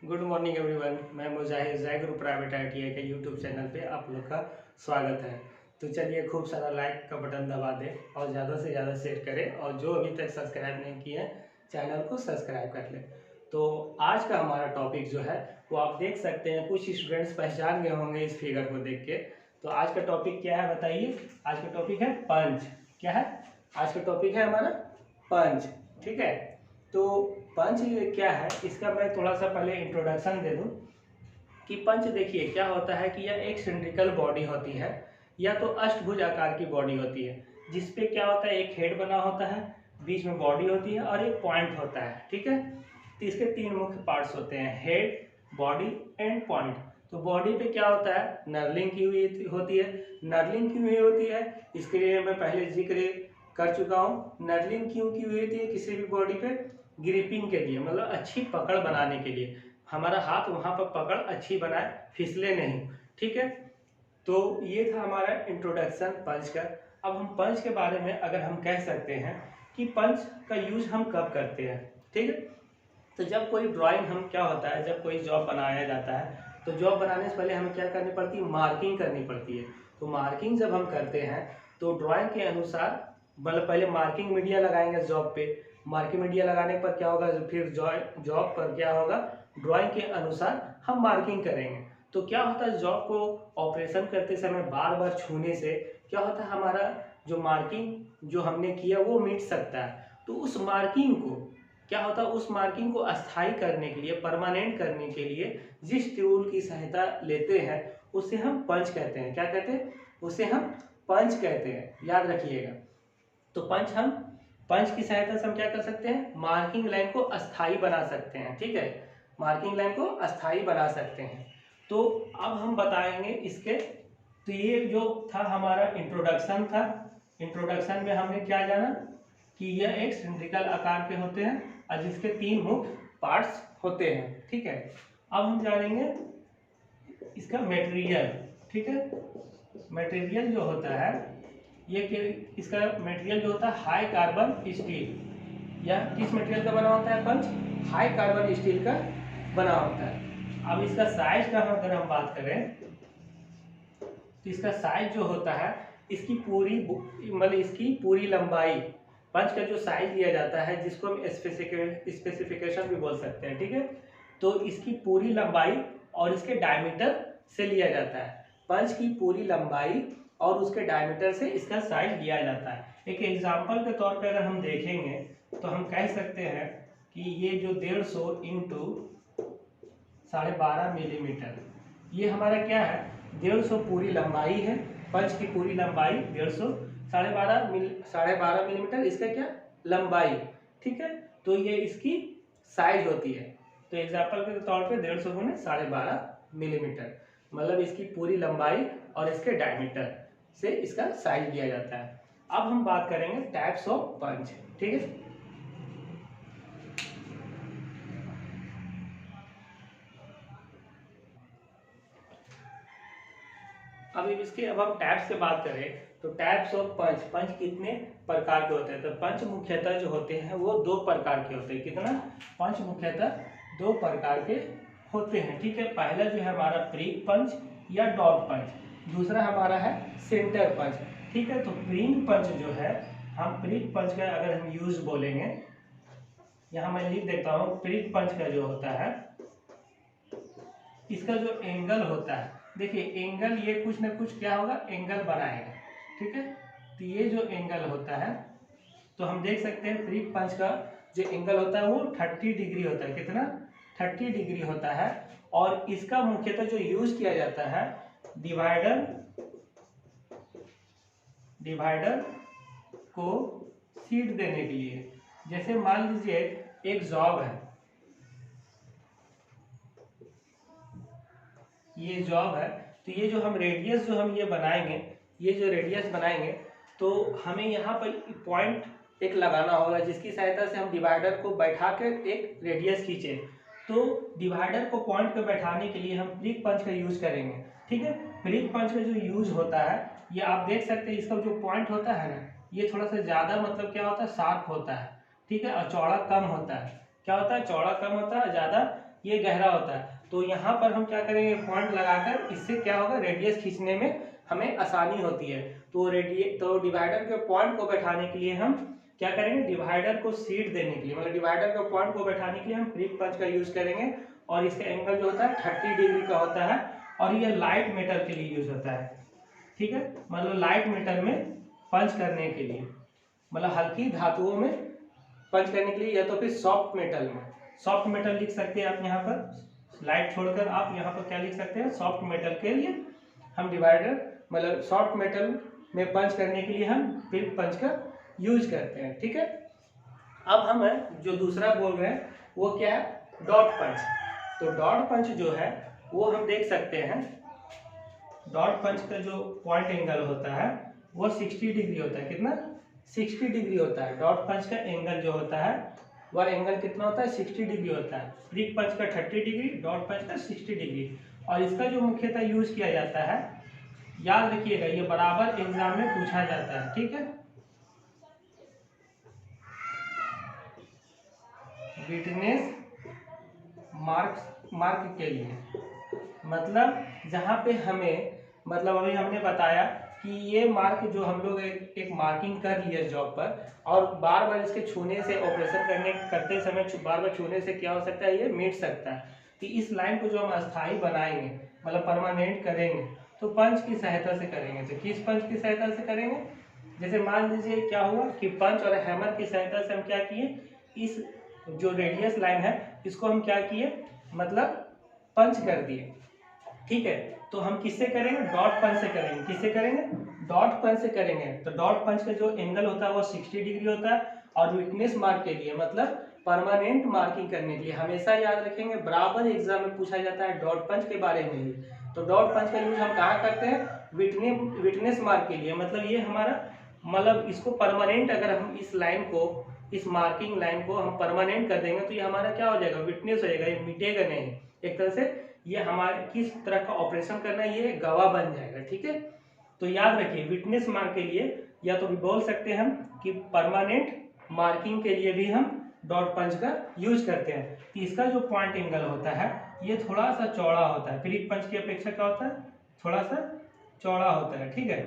Good morning everyone. मैं मुजाहिद जय गुरु private ITI के यूट्यूब चैनल पे आप लोग का स्वागत है। तो चलिए खूब सारा लाइक का बटन दबा दें और ज़्यादा से ज़्यादा शेयर करें और जो अभी तक सब्सक्राइब नहीं किए हैं चैनल को सब्सक्राइब कर लें। तो आज का हमारा टॉपिक जो है वो आप देख सकते हैं, कुछ स्टूडेंट्स पहचान गए होंगे इस फिगर को देख के। तो आज का टॉपिक क्या है बताइए? आज का टॉपिक है पंच। क्या है आज का टॉपिक? है हमारा पंच। ठीक है, तो पंच क्या है इसका मैं थोड़ा सा पहले इंट्रोडक्शन दे दूं कि पंच देखिए क्या होता है कि यह एक सिलिंड्रिकल बॉडी होती है या तो अष्टभुज आकार की बॉडी होती है, जिसपे क्या होता है, एक हेड बना होता है, बीच में बॉडी होती है और एक पॉइंट होता है। ठीक है, तो इसके तीन मुख्य पार्ट्स होते हैं, हेड, बॉडी एंड पॉइंट। तो बॉडी पे क्या होता है, नर्लिंग की हुई होती है। नर्लिंग की हुई होती है, इसके लिए मैं पहले जिक्र कर चुका हूँ। नर्लिंग क्यों की हुई होती है किसी भी बॉडी पे? ग्रिपिंग के लिए, मतलब अच्छी पकड़ बनाने के लिए, हमारा हाथ वहाँ पर पकड़ अच्छी बनाए, फिसले नहीं। ठीक है, तो ये था हमारा इंट्रोडक्शन पंच का। अब हम पंच के बारे में अगर हम कह सकते हैं कि पंच का यूज हम कब करते हैं। ठीक है, तो जब कोई ड्राइंग हम क्या होता है, जब कोई जॉब बनाया जाता है तो जॉब बनाने से पहले हमें क्या करनी पड़ती है, मार्किंग करनी पड़ती है। तो मार्किंग जब हम करते हैं तो ड्राइंग के अनुसार, मतलब पहले मार्किंग मीडिया लगाएंगे जॉब पे, मार्किंग मीडिया लगाने पर क्या होगा, फिर जॉब पर क्या होगा, ड्राइंग के अनुसार हम मार्किंग करेंगे। तो क्या होता है, जॉब को ऑपरेशन करते समय बार बार छूने से क्या होता है, हमारा जो मार्किंग जो हमने किया वो मिट सकता है। तो उस मार्किंग को क्या होता है, उस मार्किंग को अस्थायी करने के लिए, परमानेंट करने के लिए जिस टूल की सहायता लेते हैं उसे हम पंच कहते हैं। क्या कहते हैं? उसे हम पंच कहते हैं, याद रखिएगा। तो पंच की सहायता से हम क्या कर सकते हैं, मार्किंग लाइन को अस्थायी बना सकते हैं। ठीक है, मार्किंग लाइन को अस्थायी बना सकते हैं। तो अब हम बताएंगे इसके, तो ये जो था हमारा इंट्रोडक्शन था। इंट्रोडक्शन में हमने क्या जाना कि यह एक सिलिंड्रिकल आकार के होते हैं और जिसके तीन मुख्य पार्ट्स होते हैं। ठीक है, अब हम जानेंगे इसका मटेरियल। ठीक है, मटेरियल जो होता है ये इसका मटेरियल जो होता है हाई कार्बन स्टील। यह किस मटेरियल का बना होता है पंच? हाई कार्बन स्टील का बना होता है। अब इसका साइज का अगर हम बात करें तो इसका साइज जो होता है, इसकी पूरी मतलब इसकी पूरी लंबाई, पंच का जो साइज लिया जाता है जिसको हम स्पेसिफिकेशन भी बोल सकते हैं। ठीक है, तो इसकी पूरी लंबाई और इसके डायमीटर से लिया जाता है। पंच की पूरी लंबाई और उसके डायमीटर से इसका साइज लिया जाता है। एक एग्जांपल के तौर पे अगर हम देखेंगे तो हम कह सकते हैं कि ये जो 150 इंटू 12.5 मिलीमीटर, ये हमारा क्या है, 150 पूरी लंबाई है। पंच की पूरी लंबाई 150, 12.5 मिलीमीटर इसका क्या लंबाई। ठीक है, तो ये इसकी साइज होती है। तो एग्जाम्पल के तौर पे 150 गुने 12.5 मिलीमीटर, मतलब इसकी पूरी लंबाई और इसके डायमीटर से इसका साइज दिया जाता है। अब हम बात करेंगे टाइप्स ऑफ पंच। ठीक है, अब हम टाइप्स की बात करें तो टाइप्स ऑफ पंच, पंच कितने प्रकार के होते हैं? तो पंच मुख्यतः जो होते हैं वो दो प्रकार के होते हैं। कितना? पंच मुख्यतः दो प्रकार के होते हैं। ठीक है, पहला जो है हमारा प्रिंग पंच या डॉट पंच, दूसरा हमारा है सेंटर पंच। ठीक है, तो प्रिंग पंच जो है, हम प्रिंग पंच का अगर हम यूज बोलेंगे, यहाँ मैं लिख देता हूँ, प्रिंग पंच का जो होता है, इसका जो एंगल होता है, देखिए एंगल ये कुछ ना कुछ क्या होगा, एंगल बनाएगा। ठीक है, तो ये जो एंगल होता है, तो हम देख सकते हैं प्रिंग पंच का जो एंगल होता है वो 30 डिग्री होता है। कितना? 30 डिग्री होता है। और इसका मुख्यतः जो यूज किया जाता है, डिवाइडर को सीट देने के लिए। जैसे मान लीजिए एक जॉब है, ये जॉब है, तो ये जो हम रेडियस जो हम ये बनाएंगे, ये जो रेडियस बनाएंगे, तो हमें यहाँ पर पॉइंट एक लगाना होगा जिसकी सहायता से हम डिवाइडर को बैठा कर एक रेडियस खींचे। तो डिवाइडर को पॉइंट पे बैठाने के लिए हम प्रिक पंच का यूज करेंगे। ठीक है, प्रिक पंच का जो यूज होता है, ये आप देख सकते हैं, इसका जो पॉइंट होता है ना, ये थोड़ा सा ज्यादा, मतलब क्या होता है, शार्प होता है। ठीक है, और चौड़ा कम होता है। क्या होता है? चौड़ा कम होता है, ज्यादा ये गहरा होता है। तो यहाँ पर हम क्या करेंगे, पॉइंट लगाकर इससे क्या होगा, रेडियस खींचने में हमें आसानी होती है। तो डिवाइडर के पॉइंट को बैठाने के लिए हम क्या करेंगे, डिवाइडर को सीट देने के लिए, मतलब डिवाइडर के पॉइंट को बैठाने के लिए हम क्रीप पंच का यूज करेंगे। और इसका एंगल जो होता है 30 डिग्री का होता है, और ये लाइट मेटल के लिए यूज होता है। ठीक है, मतलब लाइट मेटल में पंच करने के लिए, मतलब हल्की धातुओं में पंच करने के लिए, या तो फिर सॉफ्ट मेटल में। सॉफ्ट मेटल लिख सकते हैं आप यहाँ पर, लाइट छोड़कर आप यहाँ पर क्या लिख सकते हैं, सॉफ्ट मेटल के लिए हम डिवाइडर, मतलब सॉफ्ट मेटल में पंच करने के लिए हम क्रीप पंच का यूज करते हैं। ठीक है, अब हम जो दूसरा बोल रहे हैं वो क्या है, डॉट पंच। तो डॉट पंच जो है वो हम देख सकते हैं, डॉट पंच का जो पॉइंट एंगल होता है वो 60 डिग्री होता है। कितना, 60 डिग्री होता है। डॉट पंच का एंगल जो होता है वह एंगल कितना होता है, 60 डिग्री होता है। क्रीप पंच का 30 डिग्री, डॉट पंच का 60 डिग्री। और इसका जो मुख्यतः यूज किया जाता है, याद रखिएगा, ये बराबर एग्जाम में पूछा जाता है। ठीक है, विटनेस मार्क के लिए, मतलब जहाँ पे हमें, मतलब अभी हमने बताया कि ये मार्क जो हम लोग एक मार्किंग कर लिया जॉब पर, और बार बार इसके छूने से, ऑपरेशन करते समय बार बार छूने से क्या हो सकता है, ये मिट सकता है। कि इस लाइन को जो हम अस्थाई बनाएंगे, मतलब परमानेंट करेंगे, तो पंच की सहायता से करेंगे। तो किस पंच की सहायता से करेंगे, जैसे मान लीजिए क्या हुआ कि पंच और हैमर की सहायता से हम क्या किए, इस जो रेडियस लाइन है इसको हम क्या किए, मतलब पंच कर दिए। ठीक है, तो हम किससे करेंगे, डॉट पंच से करेंगे। किससे करेंगे, डॉट पंच से करेंगे। तो डॉट पंच का जो एंगल होता है वो 60 डिग्री होता है। और विटनेस मार्क के लिए, मतलब परमानेंट मार्किंग करने के लिए, हमेशा याद रखेंगे, बराबर एग्जाम में पूछा जाता है डॉट पंच के बारे में ही। तो डॉट पंच का यूज हम कहाँ करते हैं, विटनेस मार्क के लिए। मतलब ये हमारा, मतलब इसको परमानेंट, अगर हम इस लाइन को, इस मार्किंग लाइन को हम परमानेंट कर देंगे तो ये हमारा क्या हो जाएगा, विटनेस हो जाएगा, ये मिटेगा नहीं। एक तरह से ये हमारे किस तरह का ऑपरेशन करना है, ये गवाह बन जाएगा। ठीक है, तो याद रखिए, विटनेस मार्क के लिए या तो भी बोल सकते हैं हम कि परमानेंट मार्किंग के लिए भी हम डॉट पंच का यूज करते हैं। कि इसका जो पॉइंट एंगल होता है ये थोड़ा सा चौड़ा होता है, क्रीप पंच की अपेक्षा क्या होता है, थोड़ा सा चौड़ा होता है। ठीक है,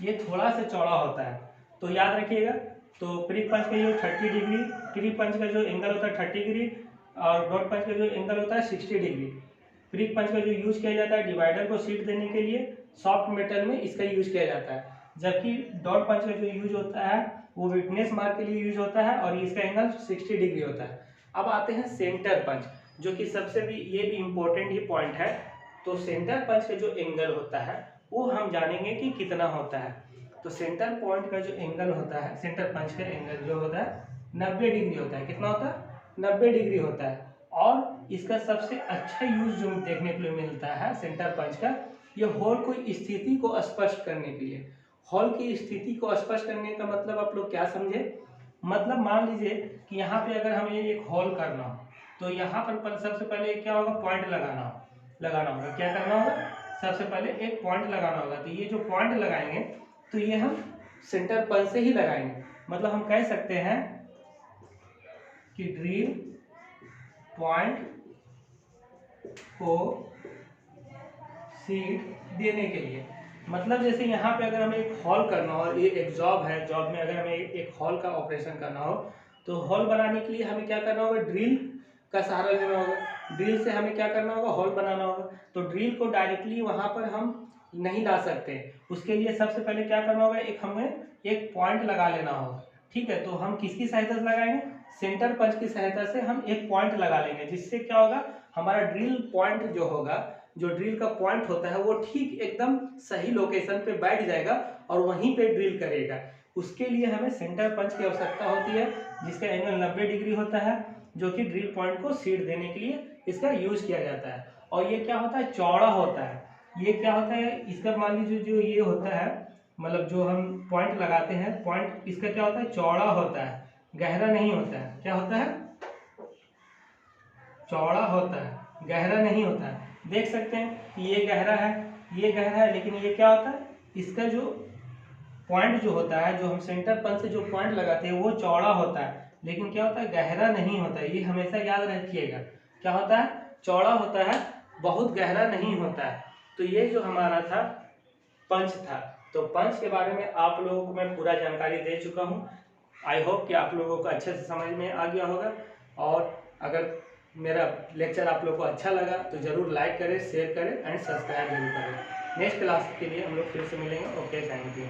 ये थोड़ा सा चौड़ा होता है, तो याद रखिएगा। तो क्रीप पंच का जो 30 डिग्री, क्रीप पंच का जो एंगल होता है 30 डिग्री, और डॉट पंच का जो एंगल होता है 60 डिग्री। क्रीप पंच का जो यूज किया जाता है डिवाइडर को सीट देने के लिए, सॉफ्ट मेटल में इसका यूज किया जाता है। जबकि डॉट पंच का जो यूज होता है वो विटनेस मार्क के लिए यूज होता है, और इसका एंगल 60 डिग्री होता है। अब आते हैं सेंटर पंच, जो कि सबसे भी, ये भी इम्पोर्टेंट ही पॉइंट है। तो सेंटर पंच का जो एंगल होता है वो हम जानेंगे कि कितना होता है। तो सेंटर पॉइंट का जो एंगल होता है, सेंटर पंच का एंगल जो होता है 90 डिग्री होता है। कितना होता है, 90 डिग्री होता है। और इसका सबसे अच्छा यूज जो देखने को मिलता है सेंटर पंच का, ये होल की स्थिति को स्पष्ट करने के लिए। होल की स्थिति को स्पष्ट करने का मतलब आप लोग क्या समझे, मतलब मान लीजिए कि यहाँ पे अगर हमें एक होल करना हो, तो यहाँ पर सबसे पहले क्या होगा, पॉइंट लगाना होगा। क्या करना होगा, सबसे पहले एक पॉइंट लगाना होगा। तो ये जो पॉइंट लगाएंगे तो ये हम सेंटर पंच से ही लगाएंगे। मतलब हम कह सकते हैं कि ड्रिल पॉइंट को सीट देने के लिए, मतलब जैसे यहाँ पे अगर हमें एक हॉल करना हो, ये एक जॉब है, जॉब में अगर हमें एक हॉल का ऑपरेशन करना हो, तो हॉल बनाने के लिए हमें क्या करना होगा, ड्रिल का सहारा लेना होगा। ड्रिल से हमें क्या करना होगा, हॉल बनाना होगा। तो ड्रिल को डायरेक्टली वहाँ पर हम नहीं ला सकते, उसके लिए सबसे पहले क्या करना होगा, हमें एक पॉइंट लगा लेना होगा। ठीक है, तो हम किसकी सहायता से लगाएंगे, सेंटर पंच की सहायता से हम एक पॉइंट लगा लेंगे, जिससे क्या होगा, हमारा ड्रिल पॉइंट जो होगा, जो ड्रिल का पॉइंट होता है वो ठीक एकदम सही लोकेशन पे बैठ जाएगा और वहीं पे ड्रिल करेगा। उसके लिए हमें सेंटर पंच की आवश्यकता होती है, जिसका एंगल 90 डिग्री होता है, जो कि ड्रिल पॉइंट को सीट देने के लिए इसका यूज किया जाता है। और ये क्या होता है, चौड़ा होता है। ये क्या होता है, इसका मान लीजिए जो ये होता है, मतलब जो हम पॉइंट लगाते हैं, पॉइंट इसका क्या होता है, चौड़ा होता है, गहरा नहीं होता है। क्या होता है, चौड़ा होता है, गहरा नहीं होता है। देख सकते हैं कि ये गहरा है, ये गहरा है, लेकिन ये क्या होता है, इसका जो पॉइंट जो होता है, जो हम सेंटर पंच से जो पॉइंट लगाते हैं वो चौड़ा होता है, लेकिन क्या होता है गहरा नहीं होता है, ये हमेशा याद रखिएगा। क्या होता है चौड़ा होता है, बहुत गहरा नहीं होता है। तो ये जो हमारा था पंच था, तो पंच के बारे में आप लोगों को मैं पूरा जानकारी दे चुका हूँ। आई होप कि आप लोगों को अच्छे से समझ में आ गया होगा। और अगर मेरा लेक्चर आप लोगों को अच्छा लगा तो ज़रूर लाइक करें, शेयर करें एंड सब्सक्राइब जरूर करें। नेक्स्ट क्लास के लिए हम लोग फिर से मिलेंगे। Okay, thank you.